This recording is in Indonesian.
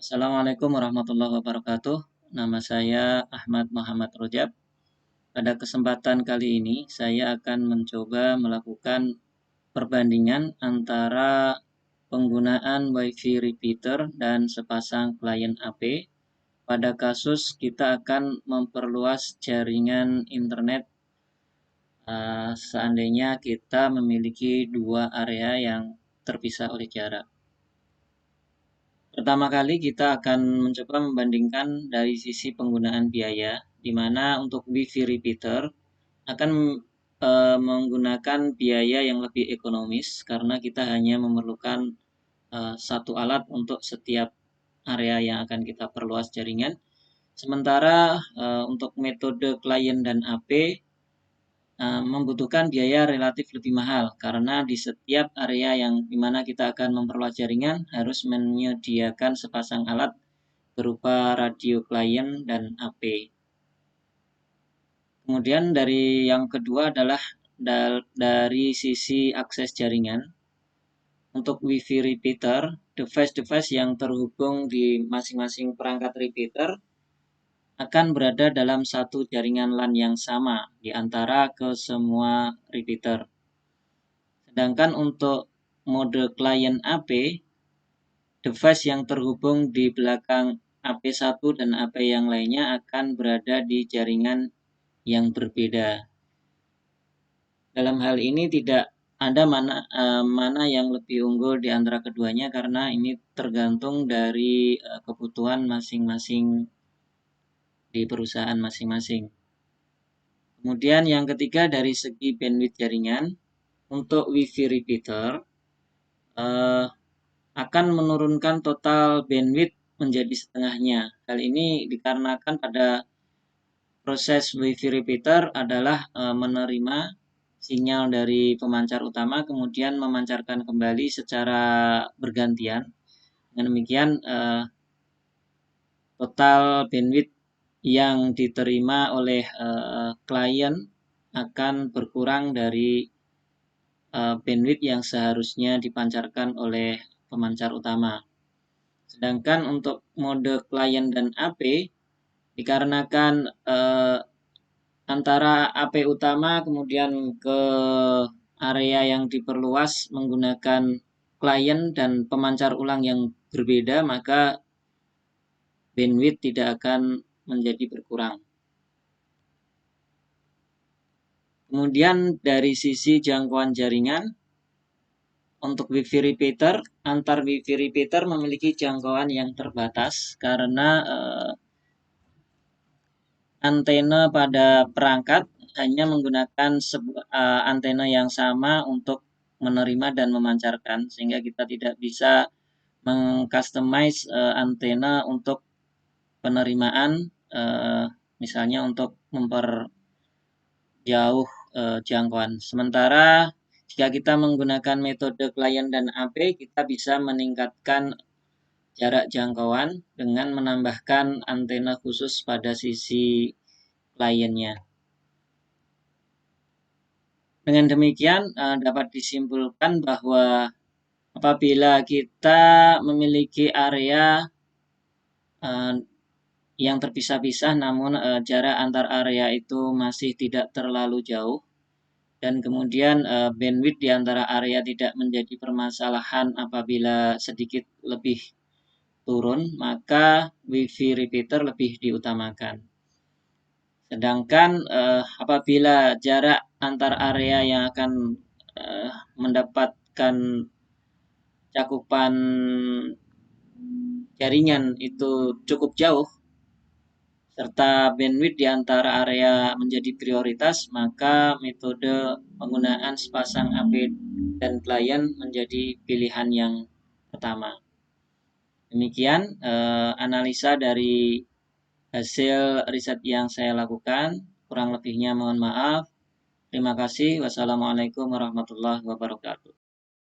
Assalamualaikum warahmatullahi wabarakatuh. Nama saya Ahmad Muhammad Rojab. Pada kesempatan kali ini, saya akan mencoba melakukan perbandingan antara penggunaan WiFi repeater dan sepasang klien AP. Pada kasus kita akan memperluas jaringan internet seandainya kita memiliki dua area yang terpisah oleh jarak. Pertama kali kita akan mencoba membandingkan dari sisi penggunaan biaya, di mana untuk WiFi repeater akan menggunakan biaya yang lebih ekonomis karena kita hanya memerlukan satu alat untuk setiap area yang akan kita perluas jaringan. Sementara untuk metode klien dan AP membutuhkan biaya relatif lebih mahal karena di setiap area yang dimana kita akan memperluas jaringan harus menyediakan sepasang alat berupa radio klien dan AP. Kemudian dari yang kedua adalah dari sisi akses jaringan. Untuk WiFi repeater, device-device yang terhubung di masing-masing perangkat repeater akan berada dalam satu jaringan LAN yang sama di antara ke semua repeater. Sedangkan untuk mode klien AP, device yang terhubung di belakang AP1 dan AP yang lainnya akan berada di jaringan yang berbeda. Dalam hal ini tidak ada mana yang lebih unggul di antara keduanya karena ini tergantung dari kebutuhan masing-masing di perusahaan masing-masing. Kemudian yang ketiga dari segi bandwidth jaringan, untuk WiFi repeater akan menurunkan total bandwidth menjadi setengahnya. Hal ini dikarenakan pada proses WiFi repeater adalah menerima sinyal dari pemancar utama kemudian memancarkan kembali secara bergantian. Dengan demikian total bandwidth yang diterima oleh klien akan berkurang dari bandwidth yang seharusnya dipancarkan oleh pemancar utama. Sedangkan untuk mode klien dan AP dikarenakan antara AP utama kemudian ke area yang diperluas menggunakan klien dan pemancar ulang yang berbeda, maka bandwidth tidak akan menjadi berkurang. Kemudian dari sisi jangkauan jaringan, untuk WiFi repeater, antar WiFi repeater memiliki jangkauan yang terbatas karena antena pada perangkat hanya menggunakan antena yang sama untuk menerima dan memancarkan, sehingga kita tidak bisa mengcustomize antena untuk penerimaan, misalnya untuk memperjauh jangkauan. Sementara jika kita menggunakan metode klien dan AP, kita bisa meningkatkan jarak jangkauan dengan menambahkan antena khusus pada sisi kliennya. Dengan demikian dapat disimpulkan bahwa apabila kita memiliki area yang terpisah-pisah namun jarak antar area itu masih tidak terlalu jauh dan kemudian bandwidth di antara area tidak menjadi permasalahan apabila sedikit lebih turun, maka WiFi repeater lebih diutamakan. Sedangkan apabila jarak antar area yang akan mendapatkan cakupan jaringan itu cukup jauh, serta bandwidth di antara area menjadi prioritas, maka metode penggunaan sepasang AP dan klien menjadi pilihan yang pertama. Demikian analisa dari hasil riset yang saya lakukan. Kurang lebihnya mohon maaf. Terima kasih. Wassalamualaikum warahmatullahi wabarakatuh.